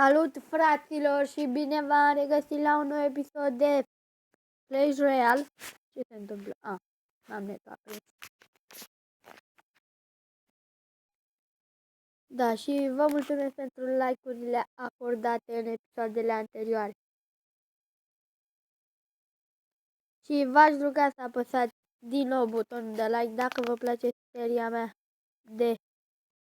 Salut, fraților, și bine v-am regăsit la un nou episod de Clash Royale. Ce se întâmplă? Am netul aprins. Da, și vă mulțumesc pentru like-urile acordate în episoadele anterioare. Și v-aș ruga să apăsați din nou butonul de like dacă vă place seria mea de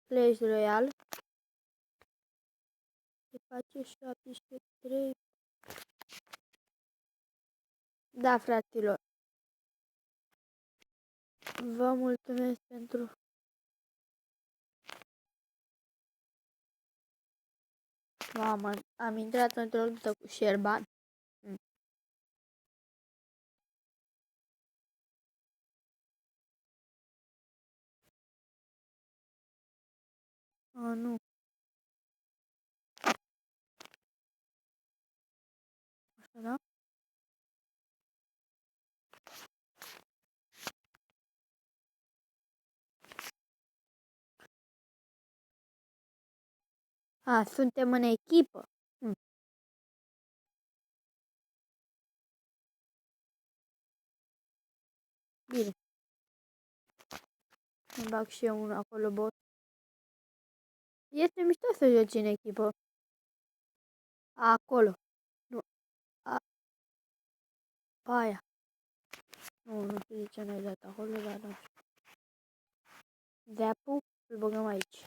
Clash Royale. Se face 73. Da, fraților. Vă mulțumesc pentru... Mamă, am intrat într-o luptă cu Sherban. Nu. Așa, da? Suntem în echipă. Bine. Îmi bag și eu unul acolo, bot. Este mișto să joci în echipă. Acolo. Nu. Aia. Nu știu de ce n-ai dat acolo, dar nu știu. Zap-ul îl băgăm aici.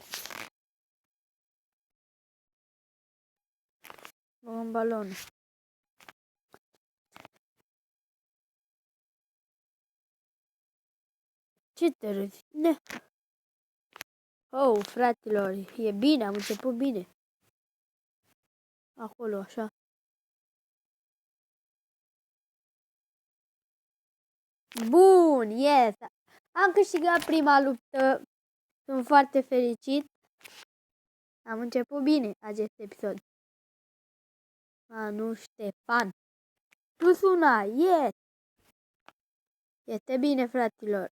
Băgăm balonul. Ce te râzi? Ne. Oh, fraților, e bine, am început bine. Acolo, așa. Bun, yes! Am câștigat prima luptă. Sunt foarte fericit. Am început bine acest episod. Nu, Ștefan. Plus una, yes! Este bine, fraților.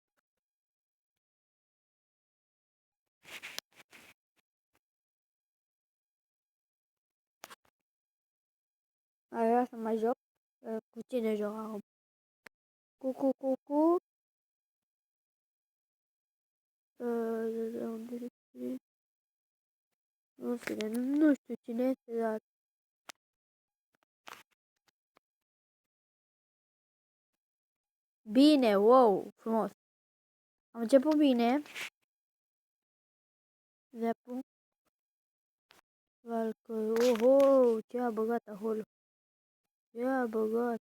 Ai vrea să mai joc? Cu cine joc acum? Cu. Nu știu cine este, dar... Bine, wow, frumos. Am început bine. Zepu. Valcă, oho, ce a băgat acolo? Ce a băgat?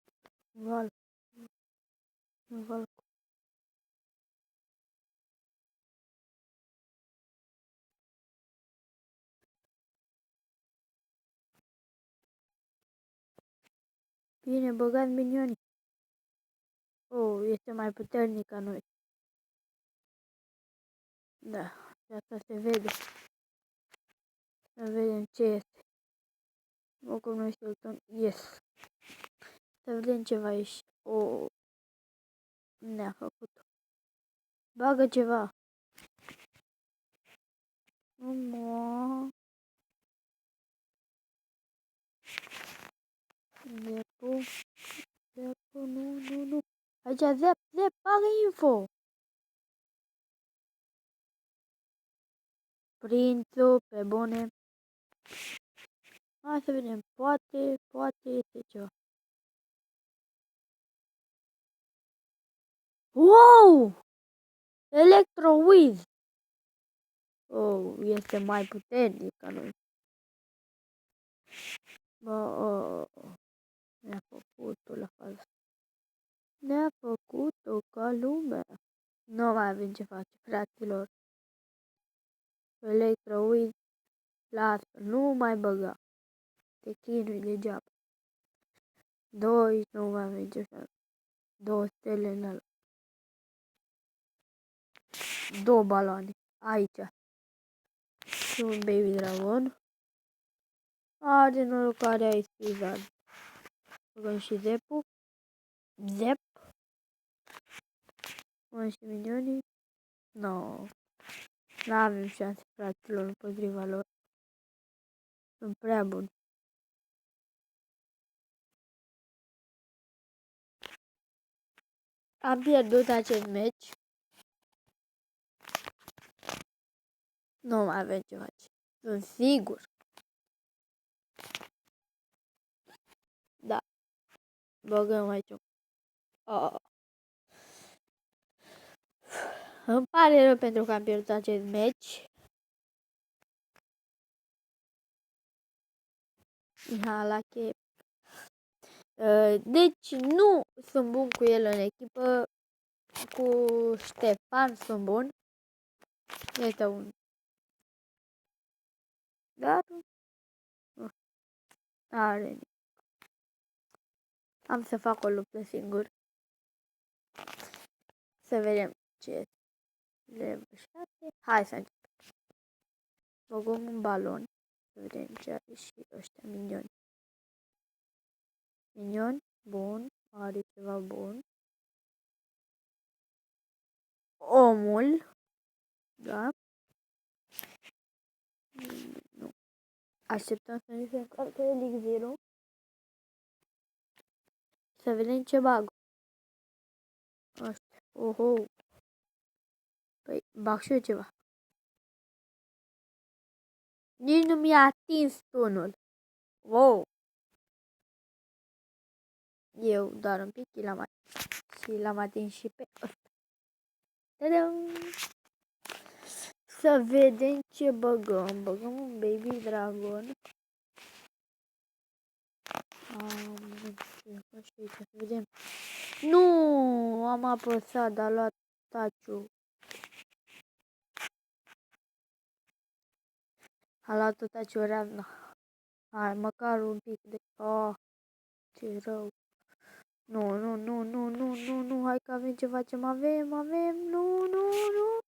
Valcă. Bine, băgat minionii. Oh, este mai puternic ca noi. Da, și asta se vede. Să vedem ce este. Oricum noi știutăm. Yes. Să vedem ce va ieși. Oh, ne-a făcut-o. Bagă ceva. Zepu, nu. Aici, Zep, bagă info. Prințul, pe bune. Hai să vedem, poate este ceva. Wow! Electro Wiz! Oh, este mai puternic ca noi. Ne-a făcut-o la fals. Ne-a făcut-o ca lumea. Nu mai avem ce face, fraților. Electro Wiz, lasă, nu mai băga. Te chinui degeaba. 2, nu mai avem ce face. 2 stele în ăla. 2 baloane. Aici. Și un baby dragon. De noroc care ai schizat. Băgăm și Zepu. Zep. Băgăm și minionii. No. N-avem șanse, fraților, împotriva lor. Sunt prea bun. Am pierdut acest meci. Nu mai avem ce face. Sunt sigur. Da. Băgăm aici. Oh. Îmi pare rău pentru că am pierdut acest meci. Ihalache. Deci nu sunt bun cu el în echipă. Cu Ștefan sunt bun. Este un. Dar nu are. Am să fac o luptă singur. Să vedem ce este. Level 7. Hai să începem. Băgăm un balon. Să vedem ce are și ăștia minioni. Minion, bun. Are ceva bun. Omul. Da. Nu. Așteptăm să ne se încarce elixirul. Să vedem ce bag. Ăștia. Oho. Păi, bag și eu ceva. Nici nu mi-a atins tunul. Wow. Eu doar un pic și l-am atins și pe ăsta. Tadam! Să vedem ce băgăm. Băgăm un baby dragon. Să vedem. Nu! Am apăsat, dar a luat taciul. A luat tot taciul reazna. Hai, măcar un pic de... Oh, ce rău. Nu, nu, nu, nu, nu, nu, nu, hai că avem ce facem, avem, nu, nu, nu, nu.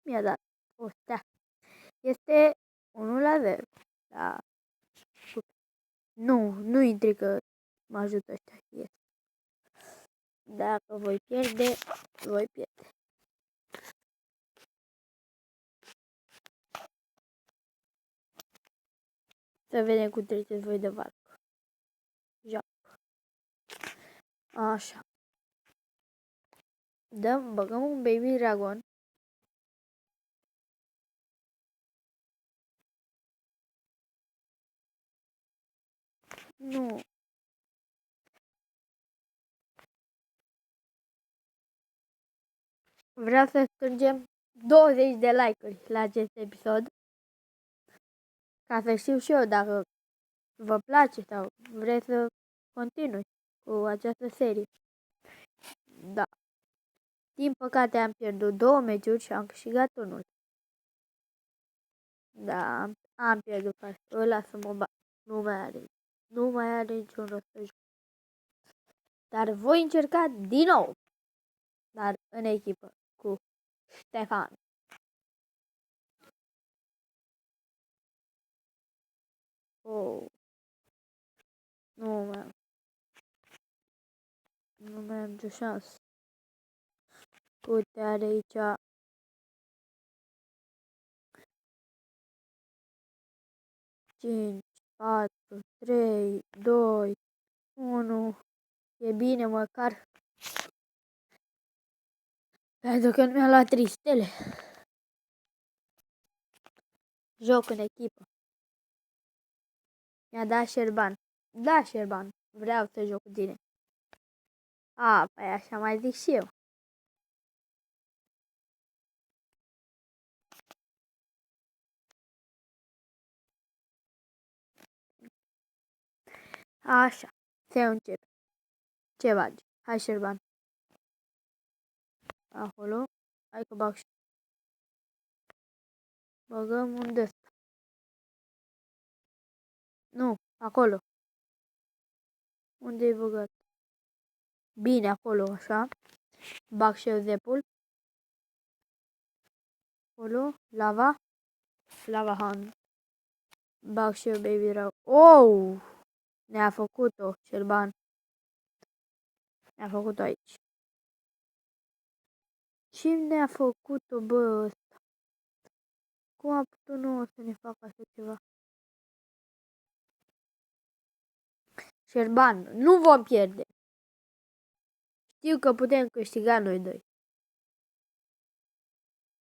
Mi-a dat o stea. Este 1-0. Da. Nu, nu intri că mă ajută ăștia. Yes. Dacă voi pierde, voi pierde. Să vedem cum treceți voi de varcă. Joc. Așa. Dăm, băgăm un baby dragon. Nu. Vreau să strângem 20 de like-uri la acest episod. Ca să știu și eu dacă vă place sau vreți să continui cu această serie. Da. Din păcate am pierdut 2 meciuri și am câștigat unul. Da, am pierdut asta. Ăla să mă bat. Nu mai are niciun rost să joc. Dar voi încerca din nou. Dar în echipă cu Ștefan. Oh. Nu mai am nicio șansă. Uite, are aici 5, 4, 3, 2, 1. E bine măcar. Pentru că nu mi-a luat 3 stele. Joc în echipă. Mi-a dat Șerban. Da, Șerban. Vreau să joc cu tine. A, păi așa mai zic și eu. Așa. Se începe. Ce bagi? Hai, Șerban. Acolo. Hai că bag și. Băgăm unde ăsta. Nu, acolo. Unde-i băgat? Bine, acolo, așa. Bag și eu zepul. Acolo. Lava. Lava hand. Bag și eu baby rău. Oh! Ne-a făcut-o, Șerban. Ne-a făcut-o aici. Ce ne-a făcut-o, bă, ăsta? Cum a putut nouă să ne facă așa ceva? Șerban, nu vom pierde. Știu că putem câștiga noi doi.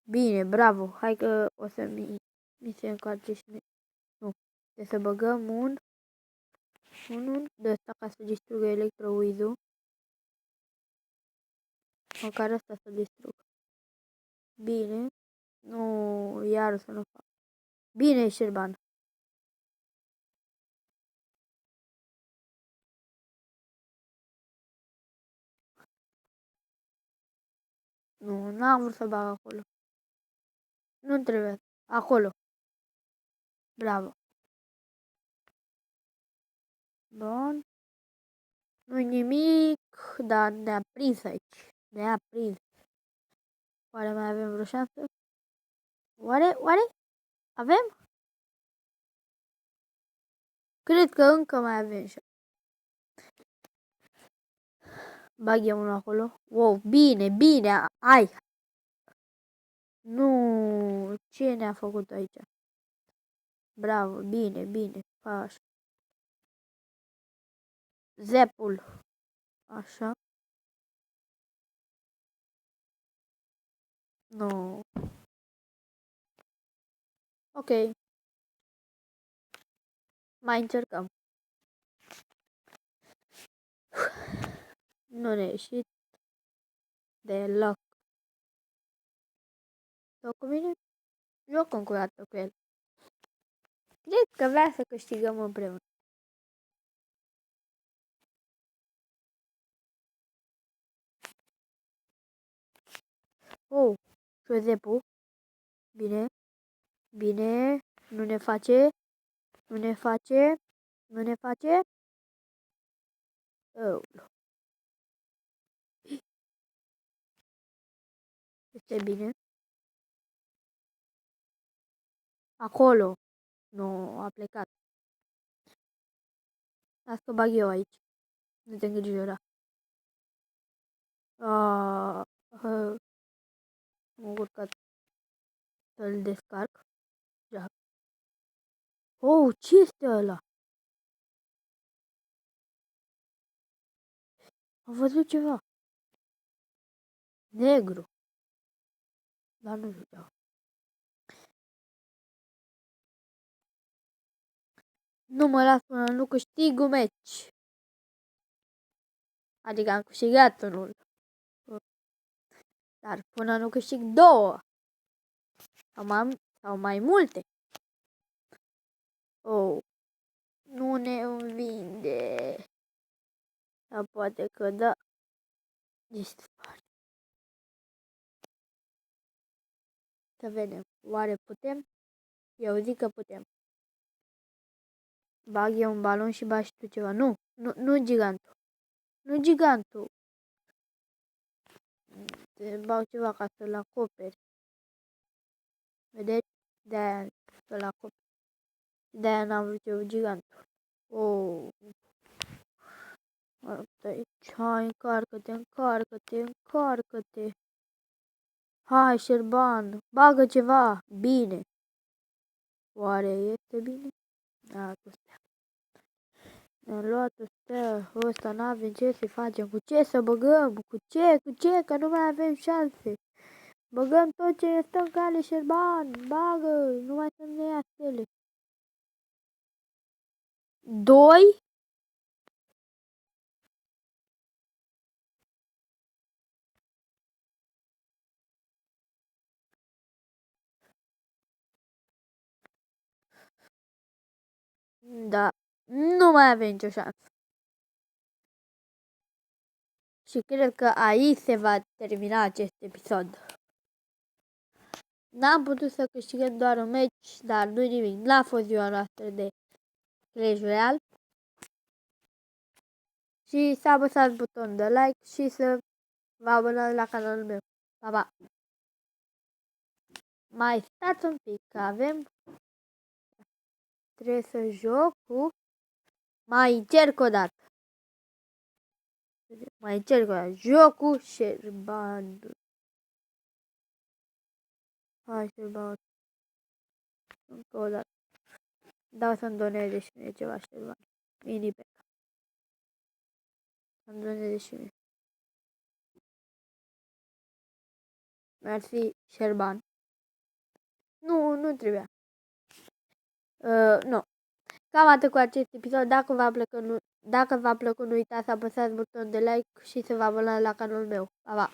Bine, bravo. Hai că o să mi se încarce și nu. Trebuie să băgăm unul de ăsta ca să distrugă electrowiz-ul. Măcar ăsta să distrug. Bine. Nu, iar să nu fac. Bine, Șerban. Nu, n-am vrut să bag acolo. Nu trebuie. Acolo. Bravo. Bun. Nu-i nimic, dar ne-a prins aici. Ne-a prins. Oare mai avem vreo șansă? Oare? Avem? Cred că încă mai avem șansă. Bag eu unul acolo. Wow, bine, hai. Nu, ce ne-a făcut aici? Bravo, bine, așa. Zepul. Așa. Nu. Ok. Mai încercăm. Nu ne-a ieșit deloc. Tot cu mine? Joc încă o dată cu el. Cred că vrea să câștigăm împreună. Oh, Josepu. Bine. Nu ne face. Oh. Este bine. Acolo. Nu, a plecat. Las că bag eu aici. Nu te îngrijora. Am urcat să-l descarc. Da. Oh, ce este ăla? Am văzut ceva. Negru. Dar nu știu. Nu mă las până nu câștig un meci. Adică am câștigat unul. Dar până nu câștig două. Sau mai multe. Oh. Nu ne învinde. Dar poate că da. Dispare. Să vedem. Oare putem? Eu zic că putem. Bag eu un balon și bagi tu ceva. Nu gigantul. Nu gigantul. Te bag ceva ca să-l acoperi. Vedeți? De-aia să-l acoperi. De-aia n-am vrut eu gigantul. Oh. Aici. Hai, încarcă-te. Hai, Șerban, bagă ceva. Bine. Oare este bine? Da, tu stea. Ne-am luat o stea. Ăsta n-avem ce să facem. Cu ce să băgăm? Cu ce? Că nu mai avem șanse. Băgăm tot ce ne stă în cale, Șerban. Bagă. Nu mai să ne ia stele. 2. Da. Nu mai avem nicio șansă. Și cred că aici se va termina acest episod. N-am putut să câștigăm doar un meci, dar nu nimic. N-a fost ziua noastră de Clash Royale. Și să apăsați butonul de like și să vă abonați la canalul meu. Pa, pa! Mai stați un pic, că avem... Trebuie să joc cu... Mai încerc o dată. Joc cu Șerban. Hai, Șerban. încă o dată. Dar să-mi doneze și mie ceva Șerban. Mini pe. Să-mi doneze și mie. Mersi, Șerban. Nu trebuia. Nu. Cam atât cu acest episod. Dacă v-a plăcut, nu uitați să apăsați butonul de like și să vă abonați la canalul meu. Pa, pa!